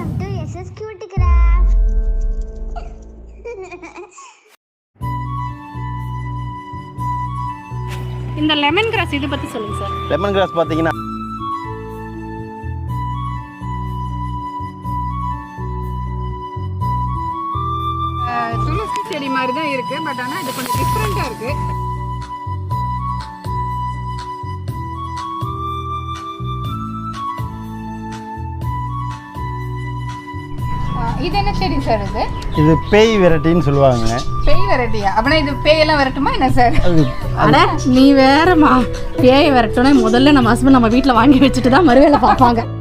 Welcome to SS Cute Craft. இந்த lemon grass இதை பற்றி சொல்லுங்கள் சார். லெமன் கிராஸ் பார்த்தீங்கன்னா துளசி செடி மாதிரி தான் இருக்குது. பட் ஆனால் இது கொஞ்சம் டிஃப்ரெண்ட்டாக இருக்குது. இது என்ன செடி சார்? இது பேய் வெரைட்டின்னு சொல்லுவாங்க. பேய் வெரைட்டியா? அப்படின்னா இது பேயெல்லாம் வரட்டுமா என்ன சார்? ஆனால் நீ வேறம்மா, பேய் வரட்டோன்னே முதல்ல நம்ம ஹஸ்பண்ட் நம்ம வீட்டில் வாங்கி வச்சுட்டு தான் மறுவேளை பார்ப்பாங்க.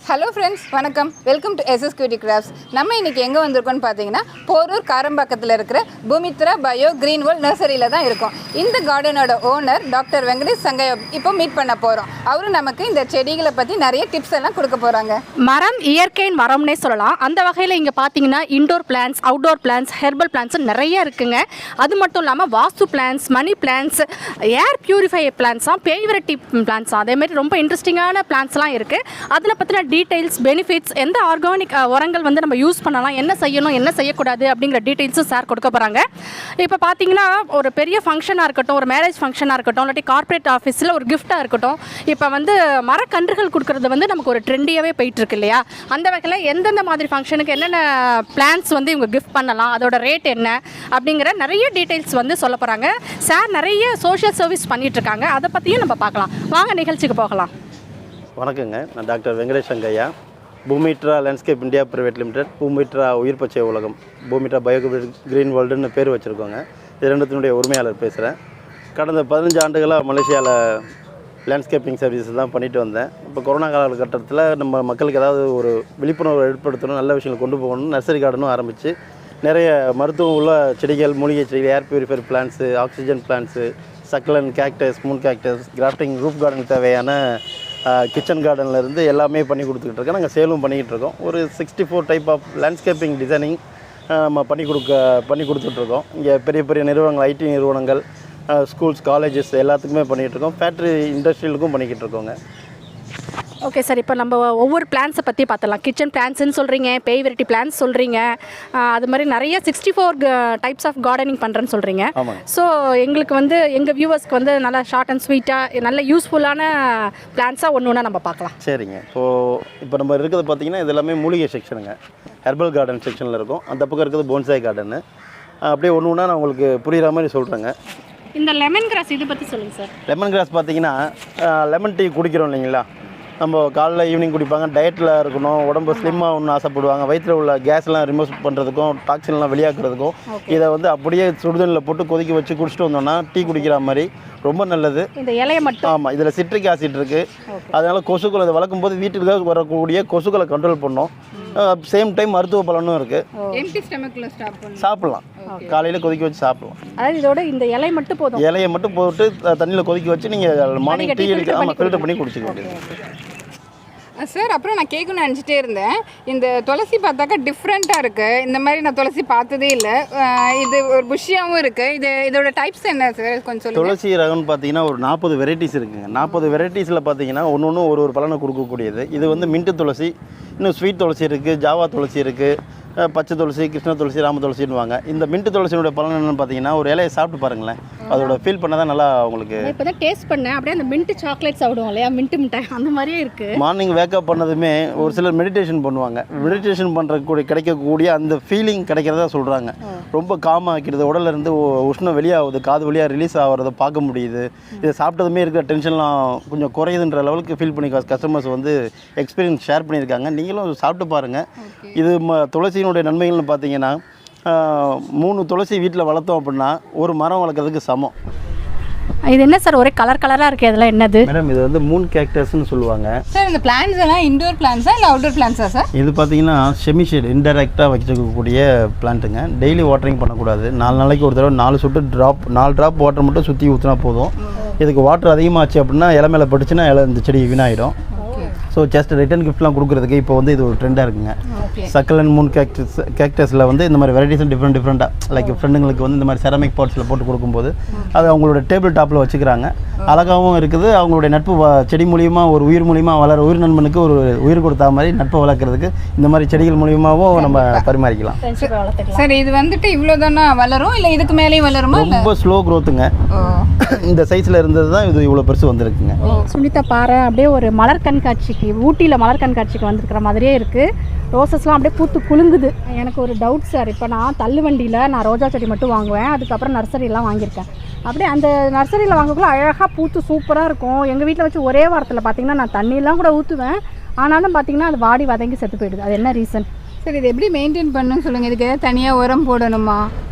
ஹலோ ஃப்ரெண்ட்ஸ், வணக்கம். Welcome to SS Cute Crafts. நம்ம இன்றைக்கி எங்கே வந்திருக்கோம்னு பார்த்தீங்கன்னா போரூர் காரம்பாக்கத்தில் இருக்கிற பூமித்ரா பயோ கிரீன் வேர்ல்ட் நர்சரியில் தான் இருக்கும். இந்த கார்டனோட ஓனர் டாக்டர் வெங்கடேஷ் சங்கையை இப்போ மீட் பண்ண போகிறோம். அவரும் நமக்கு இந்த செடிகளை பற்றி நிறைய டிப்ஸ் எல்லாம் கொடுக்க போகிறாங்க. மரம் இயற்கையின் மரம்னே சொல்லலாம். அந்த வகையில் இங்கே பார்த்தீங்கன்னா indoor plants, outdoor plants, herbal plants நிறைய இருக்குங்க. அது மட்டும் இல்லாமல் vastu plants, money plants, air purify பிளான்ஸாக, பேய் வெரைட்டி பிளான்ஸாக, அதேமாதிரி ரொம்ப இன்ட்ரெஸ்டிங்கான பிளான்ஸ்லாம் இருக்குது. அதில் பற்றின டீட்டெயில்ஸ், பெனிஃபிட்ஸ், எந்த ஆர்கானிக் உரங்கள் வந்து நம்ம யூஸ் பண்ணலாம், என்ன செய்யணும், என்ன செய்யக்கூடாது அப்படிங்கிற டீட்டெயில்ஸும் சார் கொடுக்க போகிறாங்க. இப்போ பார்த்தீங்கன்னா ஒரு பெரிய ஃபங்க்ஷனாக இருக்கட்டும், ஒரு மேரேஜ் ஃபங்க்ஷனாக இருக்கட்டும், இல்லாட்டி கார்ப்பரேட் ஆஃபீஸில் ஒரு கிஃப்ட்டாக இருக்கட்டும், இப்போ வந்து மரக்கன்றுகள் கொடுக்குறது வந்து நமக்கு ஒரு ட்ரெண்டியாகவே போயிட்டுருக்கு இல்லையா? அந்த வகையில் எந்தெந்த மாதிரி ஃபங்க்ஷனுக்கு என்னென்ன பிளான்ஸ் வந்து இவங்க கிஃப்ட் பண்ணலாம், அதோட ரேட் என்ன அப்படிங்கிற நிறைய டீட்டெயில்ஸ் வந்து சொல்ல போகிறாங்க. சார் நிறைய சோஷியல் சர்வீஸ் பண்ணிகிட்ருக்காங்க, அதை பற்றியும் நம்ம பார்க்கலாம். வாங்க நிகழ்ச்சிக்கு போகலாம். வணக்கங்க, நான் doctor Venkatesh Sangaiah, Bhoomitra landscape India private limited, Bhoomitra உயிர் பச்சை உலகம், பூமிட்ரா பயோ கிரீன் வேர்ல்டுன்னு பேர் வச்சுருக்கோங்க. இது ரெண்டுத்தினுடைய உரிமையாளர் பேசுகிறேன். கடந்த 15 ஆண்டுகளாக மலேசியாவில் லேண்ட்ஸ்கேப்பிங் சர்வீஸ் தான் பண்ணிட்டு வந்தேன். இப்போ கொரோனா காலகட்டத்தில் நம்ம மக்களுக்கு ஏதாவது ஒரு விழிப்புணர்வு ஏற்படுத்தணும், நல்ல விஷயங்கள் கொண்டு போகணும், நர்சரி கார்டனும் ஆரம்பித்து நிறைய மருத்துவம் உள்ள செடிகள், மூலிகை செடிகள், air purifier plants, oxygen plants, succulent, cactus, moon cactus, grafting, roof கார்டனுக்கு தேவையான கிச்சன் கார்டன்லேருந்து எல்லாமே பண்ணி கொடுத்துக்கிட்டு இருக்கோம். நாங்கள் சேலும் பண்ணிக்கிட்டு இருக்கோம். ஒரு 64 டைப் ஆஃப் லேண்ட்ஸ்கேப்பிங் டிசைனிங் நம்ம பண்ணி கொடுத்துட்ருக்கோம். இங்கே பெரிய பெரிய நிறுவனங்கள், ஐடி நிறுவனங்கள், ஸ்கூல்ஸ், காலேஜஸ் எல்லாத்துக்குமே பண்ணிகிட்ருக்கோம். ஃபேக்ட்ரி இண்டஸ்ட்ரியலுக்கும் பண்ணிக்கிட்டு இருக்கோங்க. ஓகே சார், இப்போ நம்ம ஒவ்வொரு பிளான்ஸை பற்றி பார்த்துலாம். கிச்சன் பிளான்ஸ்ன்னு சொல்கிறீங்க, பேய் வெரைட்டி பிளான்ஸ் சொல்கிறீங்க, அது மாதிரி நிறைய 64 டைப்ஸ் ஆஃப் கார்டனிங் பண்ணுறேன்னு சொல்கிறீங்க. ஸோ எங்களுக்கு வந்து எங்கள் வியூவர்ஸ்க்கு வந்து நல்லா ஷார்ட் அண்ட் ஸ்வீட்டாக நல்ல யூஸ்ஃபுல்லான பிளான்ஸாக ஒன்று ஒன்றா நம்ம பார்க்கலாம். சரிங்க. இப்போ நம்ம இருக்கிறது பார்த்திங்கன்னா இது எல்லாமே மூலிகை செக்ஷனுங்க. ஹெர்பல் கார்டன் செக்ஷனில் இருக்கும். அந்த பக்கம் இருக்கிறது போன்சாய் கார்டனு. அப்படியே ஒன்று ஒன்றா நான் உங்களுக்கு புரிகிற மாதிரி சொல்கிறேங்க. இந்த லெமன் கிராஸ் இதை பற்றி சொல்லுங்கள் சார். லெமன் கிராஸ் பார்த்திங்கன்னா லெமன் டீ குடிக்கிறோம் இல்லைங்களா, நம்ம காலைல ஈவினிங் குடிப்பாங்க. டயட்டில் இருக்கணும், உடம்பு ஸ்லிம்மாக ஒன்று ஆசைப்படுவாங்க, வயிற்றில் உள்ள கேஸ்லாம் ரிமூவ் பண்ணுறதுக்கும், டாக்ஸின்லாம் வெளியாக்குறதுக்கும் இதை வந்து அப்படியே சுடுதண்ணில் போட்டு கொதிக்க வச்சு குடிச்சிட்டு வந்தோம்னா டீ குடிக்கிற மாதிரி ரொம்ப நல்லது. இந்த இலையை மட்டும். ஆமாம், இதில் சிட்ரிக் ஆசிட் இருக்குது. அதனால் கொசுக்களை இதை வளர்க்கும் போது வீட்டுக்கு வரக்கூடிய கொசுக்களை கண்ட்ரோல் பண்ணோம். சேம் டைம் மருத்துவ பலனும் இருக்குது. சாப்பிட்லாம், காலையில் கொதிக்க வச்சு சாப்பிட்லாம். அதாவது இதோட இந்த இலையை மட்டும் போதும், இலையை மட்டும் போட்டு தண்ணியில் கொதிக்க வச்சு நீங்கள் மார்னிங் டீ ஃபில்டர் பண்ணி குடிச்சிக்க வேண்டியது. சார், அப்புறம் நான் கேட்கணும்னு நினச்சிட்டே இருந்தேன். இந்த துளசி பார்த்தாக்கா டிஃப்ரெண்ட்டாக இருக்குது. இந்த மாதிரி நான் துளசி பார்த்ததே இல்லை. இது ஒரு புஷ்ஷியாகவும் இருக்குது. இதோட டைப்ஸ் என்ன சார் கொஞ்சம் சொல்லுங்கள். துளசி ரகம்னு பார்த்தீங்கன்னா ஒரு 40 வெரைட்டிஸ் இருக்குங்க. 40 வெரைட்டிஸில் பார்த்தீங்கன்னா ஒன்று ஒரு பலனை கொடுக்கக்கூடியது. இது வந்து மின்ட்டு துளசி, இன்னும் ஸ்வீட் துளசி இருக்குது, ஜாவா துளசி இருக்குது, பச்சை துளசி, கிருஷ்ண துளசி, ராம துளசின்னுவாங்க. இந்த மின்ட்டு துளசியோட பலன் என்னென்னு பார்த்தீங்கன்னா ஒரு இலையை சாப்பிட்டு பாருங்களேன், அதோட ஃபீல் பண்ண தான் நல்லா உங்களுக்கு. இப்போ தான் டேஸ்ட் பண்ணேன், அப்படியே அந்த மின்ட் சாக்லேட் சாப்பிடுவோம் இல்லையா, மின்ட்டு மிட்டாய் அந்த மாதிரியே இருக்குது. மார்னிங் வேக்கப் பண்ணதுமே ஒரு சிலர் மெடிடேஷன் பண்ணுவாங்க. மெடிடேஷன் பண்ணுறக்கூடிய கிடைக்கக்கூடிய அந்த ஃபீலிங் கிடைக்கிறதா சொல்கிறாங்க. ரொம்ப காம் ஆக்கிடுது, உடல்ல இருந்து உஷ்ணம் வெளியாகுது, காது வழியாக ரிலீஸ் ஆகிறத பார்க்க முடியுது. இதை சாப்பிட்டதுமே இருக்கிற டென்ஷன்லாம் கொஞ்சம் குறையுதுன்ற லெவலுக்கு ஃபீல் பண்ணி கஸ்டமர்ஸ் வந்து எக்ஸ்பீரியன்ஸ் ஷேர் பண்ணியிருக்காங்க. நீங்களும் சாப்பிட்டு பாருங்கள். இது துளசியினுடைய நன்மைகள்னு பார்த்தீங்கன்னா 3 துளசி வீட்டில் வளர்த்தோம் அப்படின்னா ஒரு மரம் வளர்க்குறதுக்கு சமம். இது என்ன சார் ஒரே கலராக இருக்குது, இதெல்லாம் என்னது? மேடம் இது வந்து மூன் கேக்டஸ்ன்னு சொல்லுவாங்க சார். இந்த பிளான்ஸ் எல்லாம் இன்டோர் பிளான்ஸா இல்லை அவுட்டோர் பிளான்ஸா சார்? இது பார்த்தீங்கன்னா செமிஷேட் இன்டெரக்டாக வச்சுருக்கக்கூடிய பிளான்ட்டுங்க. டெய்லி வாட்டரிங் பண்ணக்கூடாது. 4 நாளைக்கு ஒரு தடவை 4 ட்ராப் வாட்டர் மட்டும் சுற்றி ஊற்றினா போதும். இதுக்கு வாட்டர் அதிகமாச்சு அப்படின்னா இலை மேலே பட்டுச்சுன்னா இந்த செடி வீணாயிடும். ஸோ ஜஸ்ட் ரிட்டன் கிஃப்ட்லாம் கொடுக்குறதுக்கு இப்போ வந்து இது ஒரு ட்ரெண்டாக இருக்குங்க. சக்கலன் மூன் கேக்டஸில் வந்து இந்த மாதிரி வெரைட்டிஸ் டிஃப்ரெண்ட்டாக லைக் ஃப்ரெண்டுங்களுக்கு வந்து இந்த மாதிரி செரமிக் பாட்ஸில் போட்டு கொடுக்கும்போது அது அவங்களோட டேபிள் டாப்பில் வச்சுக்கிறாங்க. அழகாகவும் இருக்குது. அவங்களுடைய நட்பு செடி மூலியமாக ஒரு உயிர் மூலியமாக உயிர் நண்பனுக்கு ஒரு உயிர் கொடுத்தா மாதிரி நட்பை வளர்க்குறதுக்கு இந்த மாதிரி செடிகள் மூலியமாகவும் நம்ம பரிமாறிக்கலாம். சார் இது வந்துட்டு இவ்வளோ தானே வளரும் இல்லை இதுக்கு மேலேயும் வளருமா? ரொம்ப ஸ்லோ க்ரோத்துங்க. இந்த சைஸில் இருந்தது தான் இது இவ்வளோ பெருசு வந்திருக்குங்க. சுனிதா பாரு, அப்படியே ஒரு மலர் கண்காட்சிக்கு ஊட்டியில் மலர் கண்காட்சிக்கு வந்திருக்கிற மாதிரியே இருக்குது. ரோசஸ்லாம் அப்படியே பூத்து குலுங்குது. எனக்கு ஒரு டவுட் சார், இப்போ நான் தள்ளு வண்டியில் நான் ரோஜா செடி மட்டும் வாங்குவேன், அதுக்கப்புறம் நர்சரிலாம் வாங்கியிருக்கேன். அப்படியே அந்த நர்சரியில் வாங்கக்குள்ள அழகாக பூத்து சூப்பராக இருக்கும். எங்கள் வீட்டில் வச்சு ஒரே வாரத்தில் பார்த்திங்கன்னா நான் தண்ணியெல்லாம் கூட ஊற்றுவேன், ஆனாலும் பார்த்திங்கன்னா அது வாடி வதங்கி செத்து போயிடுது. அது என்ன ரீசன்? சரி, இது எப்படி மெயின்டைன் பண்ணணும்னு சொல்லுங்கள். இதுக்கு ஏதாவது தனியாக உரம் போடணுமா,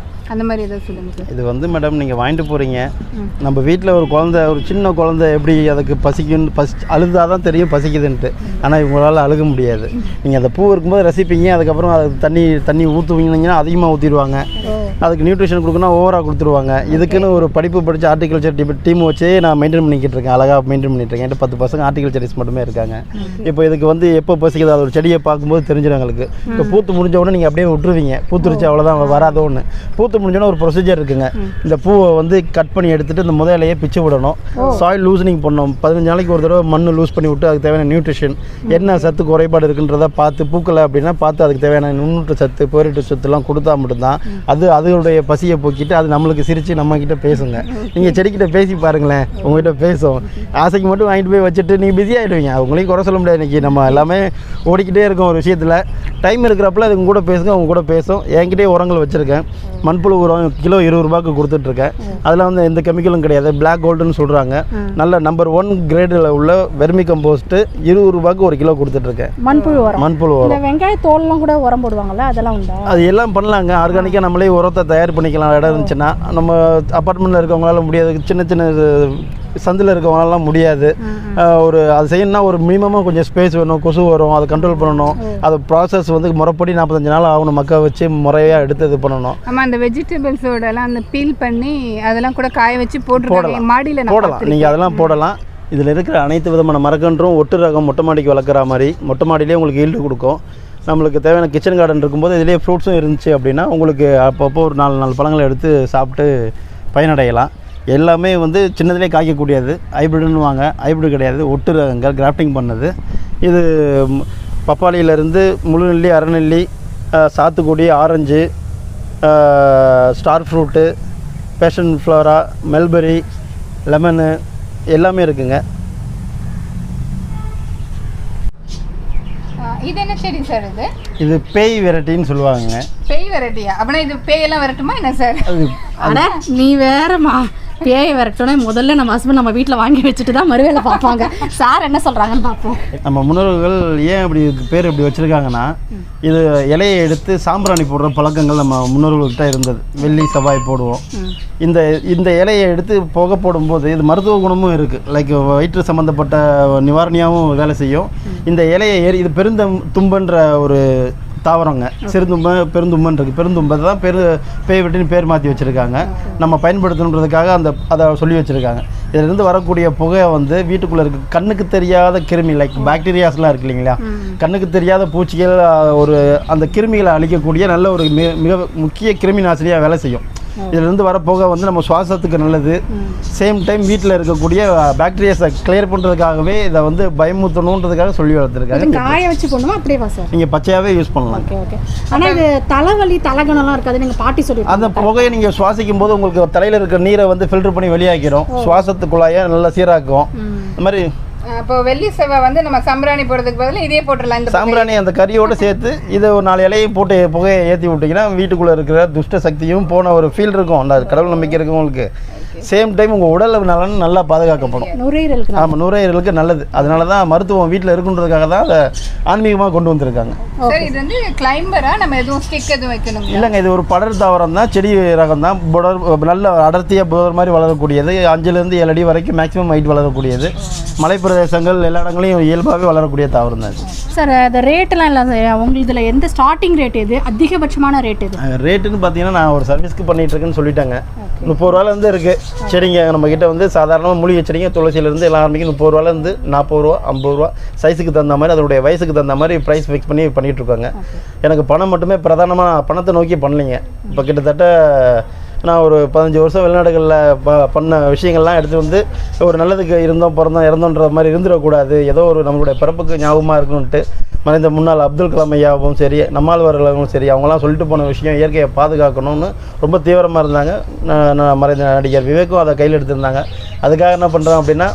அந்த மாதிரி ஏதாவது சொல்லுங்கள் சார். இது வந்து மேடம் நீங்கள் வாங்கிட்டு போகிறீங்க, நம்ம வீட்டில் ஒரு சின்ன குழந்தை எப்படி அதுக்கு அழுதாக தான் தெரியும் பசிக்குதுன்ட்டு. ஆனால் இவங்களால் அழுக முடியாது. நீங்கள் அந்த பூ இருக்கும்போது ரசிப்பீங்க, அதுக்கப்புறம் அதுக்கு தண்ணி ஊற்றுவீங்கன்னா அதிகமாக ஊற்றிடுவாங்க. அதுக்கு நியூட்ரிஷன் கொடுக்கணும் ஓவராக கொடுத்துருவாங்க. இதுக்குன்னு ஒரு படிப்பு படித்து ஆர்டிகல்ச்சர் டீம் வச்சு நான் மெயின்டைன் பண்ணிக்கிட்டு இருக்கேன். அழகாக மெயின்டைன் பண்ணிட்டுருக்கேன். என்கிட்ட 10 பசங்க ஆர்டிகல்ச்சரிஸ்ட் மட்டுமே இருக்காங்க. இப்போ இதுக்கு வந்து எப்போ பசிக்குது அது ஒரு செடியை பார்க்கும்போது தெரிஞ்சிடும் எங்களுக்கு. இப்போ பூத்து முடிஞ்ச உடனே நீங்கள் அப்படியே விட்டுருவீங்க, பூத்துருச்சு அவ்வளோதான் வராத ஒன்று. பூத்து முடிஞ்சோன்னா ஒரு ப்ரொசீஜர் இருக்குங்க. இந்த பூவை வந்து கட் பண்ணி எடுத்துகிட்டு இந்த முதலையே பிச்சு விடணும். சாயில் லூசனிங் பண்ணணும். 15 நாளைக்கு ஒரு தடவை மண் லூஸ் பண்ணி விட்டு அதுக்கு தேவையான நியூட்ரிஷன் என்ன சத்து குறைபாடு இருக்குன்றதை பார்த்து, பூக்களை அப்படின்னா பார்த்து அதுக்கு தேவையான நுண்ணூட்ட சத்து பேரிட்டு சத்துலாம் கொடுத்தா மட்டும்தான் அதோடைய பசியை போக்கிட்டு அது நம்மளுக்கு சிரித்து நம்மக்கிட்ட பேசுங்க. நீங்கள் செடிக்கிட்ட பேசி பாருங்களேன், உங்கள்கிட்ட பேசும். ஆசைக்கு மட்டும் வாங்கிட்டு போய் வச்சுட்டு நீங்கள் பிஸி ஆகிடுவீங்க. அவங்களையும் குறை சொல்ல முடியாது. இன்றைக்கி நம்ம எல்லாமே ஓடிக்கிட்டே இருக்கோம் ஒரு விஷயத்தில். டைம் இருக்கிறப்பல அது கூட பேசுங்க, அவங்க கூட பேசும். என்கிட்டே உரங்கள் வச்சுருக்கேன். மண்புழு உரம் கிலோ 20 ரூபாய்க்கு கொடுத்துட்ருக்கேன். அதில் வந்து எந்த கெமிக்கலும் கிடையாது. பிளாக் கோல்டுன்னு சொல்கிறாங்க. நல்ல நம்பர் 1 கிரேடில் உள்ள வெர்மி கம்போஸ்ட்டு 20 ரூபாய்க்கு 1 கிலோ கொடுத்துட்ருக்கேன். மண்புழு உரம். வெங்காய தோல்லாம் கூட உரம் போடுவாங்கல்ல, அதெல்லாம் உண்டா? அது எல்லாம் பண்ணலாங்க. ஆர்கானிக்காக நம்மளே உரத்தை தயார் பண்ணிக்கலாம். இடம் இருந்துச்சுன்னா நம்ம அப்பார்ட்மெண்ட்டில் இருக்கவங்களால முடியாது, சின்ன சந்தில் இருக்கவங்களாலாம் முடியாது. அது செய்யணும்னா ஒரு மினிமமாக கொஞ்சம் ஸ்பேஸ் வேணும். கொசு வரும், அதை கண்ட்ரோல் பண்ணணும். அது ப்ராசஸ் வந்து முறைப்படி 45 நாள் ஆகணும். மக்கள் வச்சு முறையாக எடுத்து இது பண்ணணும். ஆமாம், அந்த வெஜிடபிள்ஸோடலாம் அந்த பீல் பண்ணி அதெல்லாம் கூட காய வச்சு போடலாம். மாடியில் போடலாம். நீங்கள் அதெல்லாம் போடலாம். இதில் இருக்கிற அனைத்து விதமான மரக்கன்றும் ஒட்டு ரகம் மொட்டை மாடிக்கு வளர்க்குற மாதிரி மொட்டை மாடியிலே உங்களுக்கு ஈல்டு கொடுக்கும். நம்மளுக்கு தேவையான கிச்சன் கார்டன் இருக்கும்போது இதிலே ஃப்ரூட்ஸும் இருந்துச்சு அப்படின்னா உங்களுக்கு அப்பப்போ ஒரு 4 பழங்களை எடுத்து சாப்பிட்டு பயனடையலாம். எல்லாமே வந்து சின்னதிலே காய்க்கக்கூடியது. ஹைப்ரிட்னு வாங்க, ஹைப்ரிட் கிடையாது, ஒட்டு ரகங்கள் கிராஃப்டிங் பண்ணது. இது பப்பாளியிலேருந்து முழுநெல்லி, அரைநெல்லி, சாத்துக்குடி, ஆரஞ்சு, ஸ்டார் ஃப்ரூட்டு, பேஷன் ஃப்ளவரா, மெல்பெரி, லெமனு எல்லாமே இருக்குங்க. இது என்ன செடி சார்? இது பேய் வெரைட்டின்னு சொல்லுவாங்க. பேய் வெரைட்டியா? அப்படின்னா இது பேயெல்லாம் வரட்டுமா என்ன சார்? ஆனால் நீ வேறம்மா, பேயை விரட்டோன்னே முதல்ல நம்ம ஹஸ்பண்ட் நம்ம வீட்டில் வாங்கி வச்சுட்டு தான் மறுவேளை பார்ப்பாங்க. சார் என்ன சொல்கிறாங்கன்னு பார்ப்போம். நம்ம முன்னோர்கள் ஏன் அப்படி பேர் இப்படி வச்சுருக்காங்கன்னா, இது இலையை எடுத்து சாம்பிராணி போடுற பழக்கங்கள் நம்ம முன்னோர்கள்கிட்ட இருந்தது. வெள்ளி செவ்வாய் போடுவோம். இந்த இலையை எடுத்து புகை போடும்போது இது மருத்துவ குணமும் இருக்குது. லைக் வயிற்று சம்மந்தப்பட்ட நிவாரணியாகவும் வேலை செய்யும். இந்த இலையை இது தும்பன்ற ஒரு தாவரங்க. சிறுதும்பை, பெருந்தும்பன் இருக்குது. பெருந்தும்பை தான் பேய் வெட்டின்னு பேர் மாற்றி வச்சுருக்காங்க. நம்ம பயன்படுத்தணுன்றதுக்காக அதை சொல்லி வச்சுருக்காங்க. இதிலிருந்து வரக்கூடிய புகையை வந்து வீட்டுக்குள்ளே இருக்க கண்ணுக்கு தெரியாத கிருமி லைக் பாக்டீரியாஸ்லாம் இருக்குது இல்லைங்களா, கண்ணுக்கு தெரியாத பூச்சிகள் அந்த கிருமிகளை அழிக்கக்கூடிய நல்ல ஒரு மிக முக்கிய கிருமி நாசினியாக வேலை செய்யும். இதிலிருந்து வர புகை வந்து நம்ம சுவாசத்துக்கு நல்லது. சேம் டைம் வீட்டில் இருக்கக்கூடிய பாக்டீரியாஸை கிளியர் பண்ணுறதுக்காகவே இதை வந்து பயமுத்தணுன்றதுக்காக சொல்லி வளர்த்துருக்காங்க. காய வச்சு போடணுமா அப்படியே சார்? நீங்கள் பச்சையாகவே யூஸ் பண்ணலாம். ஓகே. ஆனால் இது தலைவலி தலைகணம்லாம் இருக்காது, நீங்கள் பாட்டி சொல்லி அந்த புகையை நீங்கள் சுவாசிக்கும் போது உங்களுக்கு தலையில் இருக்கிற நீரை வந்து ஃபில்டர் பண்ணி வெளியாக்கிடும். சுவாசத்துக்குள்ளாய நல்லா சீராக்கும். அந்த மாதிரி அப்போ வெள்ளி செவ்வாய் வந்து நம்ம சாம்பிராணி போடுறதுக்கு பதிலாக இதே போட்டுடலாம். இந்த சாம்பிராணி அந்த கறியோடு சேர்த்து இதை ஒரு 4 இலையும் போட்டு புகையை ஏற்றி விட்டிங்கன்னா வீட்டுக்குள்ளே இருக்கிற துஷ்ட சக்தியும் போன ஒரு ஃபீல் இருக்கும். அந்த கடவுள் நம்பிக்கை இருக்கும் உங்களுக்கு. சேம் டைம் உங்கள் உடல் நலன் நல்லா பாதுகாக்கப்படும். நுரையீரலுக்கு ஆமாம், நுரையீரலுக்கு நல்லது. அதனால தான் மருத்துவம் வீட்டில் இருக்குன்றதுக்காக தான் அதை ஆன்மீகமாக கொண்டு வந்திருக்காங்க. சார் இது வந்து கிளைம்பரா, நம்ம எதுவும் ஸ்டிக் எதுவும் வைக்கணும் இல்லைங்க, இது ஒரு படர் தாவரம் தான், செடி ரகம் தான். நல்ல அடர்த்தியாக புதர் மாதிரி வளரக்கூடியது. 5லேருந்து 7 அடி வரைக்கும் மேக்ஸிமம் ஹைட் வளரக்கூடியது. மலைப்பிரதேசங்கள் எல்லா இடங்களையும் இயல்பாகவே வளரக்கூடிய தாவரம் தான் இது. சார் அந்த ரேட்டெல்லாம் இல்லை, உங்களுக்கு இதில் எந்த ஸ்டார்டிங் ரேட் எது, அதிகபட்சமான ரேட் எது? ரேட்டுன்னு பார்த்தீங்கன்னா நான் ஒரு சர்வீஸ்க்கு பண்ணிகிட்டு இருக்கேன்னு சொல்லிட்டாங்க. 30 ரூபாலேருந்து இருக்குது செடிங்க. நம்மக்கிட்ட வந்து சாதாரணமாக மூலிகை செடிங்க துளசியிலேருந்து எல்லாம் ஆரம்பிக்கும். 30 ரூபாலேருந்து 40 ரூபா 50 ரூபா சைஸுக்கு தகுந்த மாதிரி, அதனுடைய வயசுக்கு தகுந்த மாதிரி ப்ரைஸ் ஃபிக்ஸ் பண்ணி பண்ணிகிட்ருக்காங்க. எனக்கு பணம் மட்டுமே பிரதானமாக பணத்தை நோக்கி பண்ணலைங்க. இப்போ கிட்டத்தட்ட நான் ஒரு 15 வருஷம் வெளிநாடுகளில் பண்ண விஷயங்கள்லாம் எடுத்து வந்து ஒரு நல்லதுக்கு இருந்தோம் பிறந்தோம் இறந்தோன்ற மாதிரி இருந்துடக்கூடாது, ஏதோ ஒரு நம்மளுடைய பிறப்புக்கு ஞாபகமாக இருக்கணுன்ட்டு மறைந்த முன்னாள் அப்துல் கலாம் ஐயாவும் சரி, நம்மாழ்வார்களும் சரி, அவங்களாம் சொல்லிட்டு போன விஷயம் இயற்கையை பாதுகாக்கணும்னு ரொம்ப தீவிரமாக இருந்தாங்க. நான் மறைந்த நடிகர் விவேக்கும் அதை கையில் எடுத்திருந்தாங்க. அதுக்காக என்ன பண்ணுறோம் அப்படின்னா,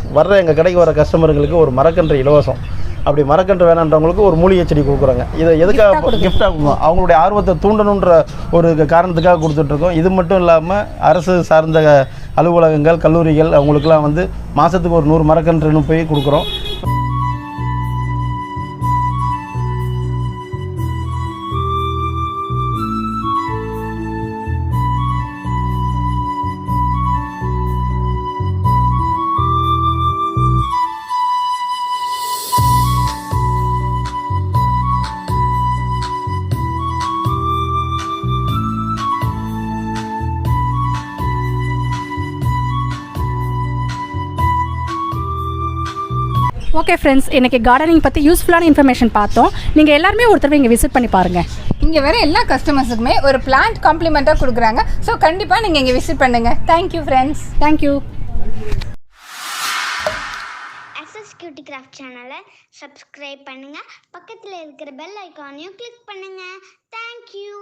எங்கள் கடைக்கு வர கஸ்டமர்களுக்கு ஒரு மரக்கன்று இலவசம். அப்படி மரக்கன்று வேணான்றவங்களுக்கு ஒரு மூலிகை செடி கொடுக்குறாங்க. இதை எதுக்காக கிஃப்டாக கொடுக்கணும், அவங்களுடைய ஆர்வத்தை தூண்டணுன்ற ஒரு காரணத்துக்காக கொடுத்துட்ருக்கோம். இது மட்டும் இல்லாமல் அரசு சார்ந்த அலுவலகங்கள், கல்லூரிகள் அவங்களுக்குலாம் வந்து மாதத்துக்கு ஒரு 100 மரக்கன்றுன்னு போய் கொடுக்குறோம். ஓகே ஃப்ரெண்ட்ஸ், இன்றைக்கி கார்டனிங் பற்றி யூஸ்ஃபுல்லான இன்ஃபர்மேஷன் பார்த்தோம். நீங்கள் எல்லாருமே ஒரு தடவை இங்கே விசிட் பண்ணி பாருங்கள். இங்கே வர எல்லா கஸ்டமர்ஸுக்குமே ஒரு பிளான்ட் காம்ப்ளிமெண்ட்டாக கொடுக்குறாங்க. ஸோ கண்டிப்பாக நீங்கள் இங்கே விசிட் பண்ணுங்கள். Thank you friends. Thank you. Cutie Craft சேனலை சப்ஸ்கிரைப் பண்ணுங்கள். பக்கத்தில் இருக்கிற பெல் ஐக்கானையும் கிளிக் பண்ணுங்கள். தேங்க்யூ.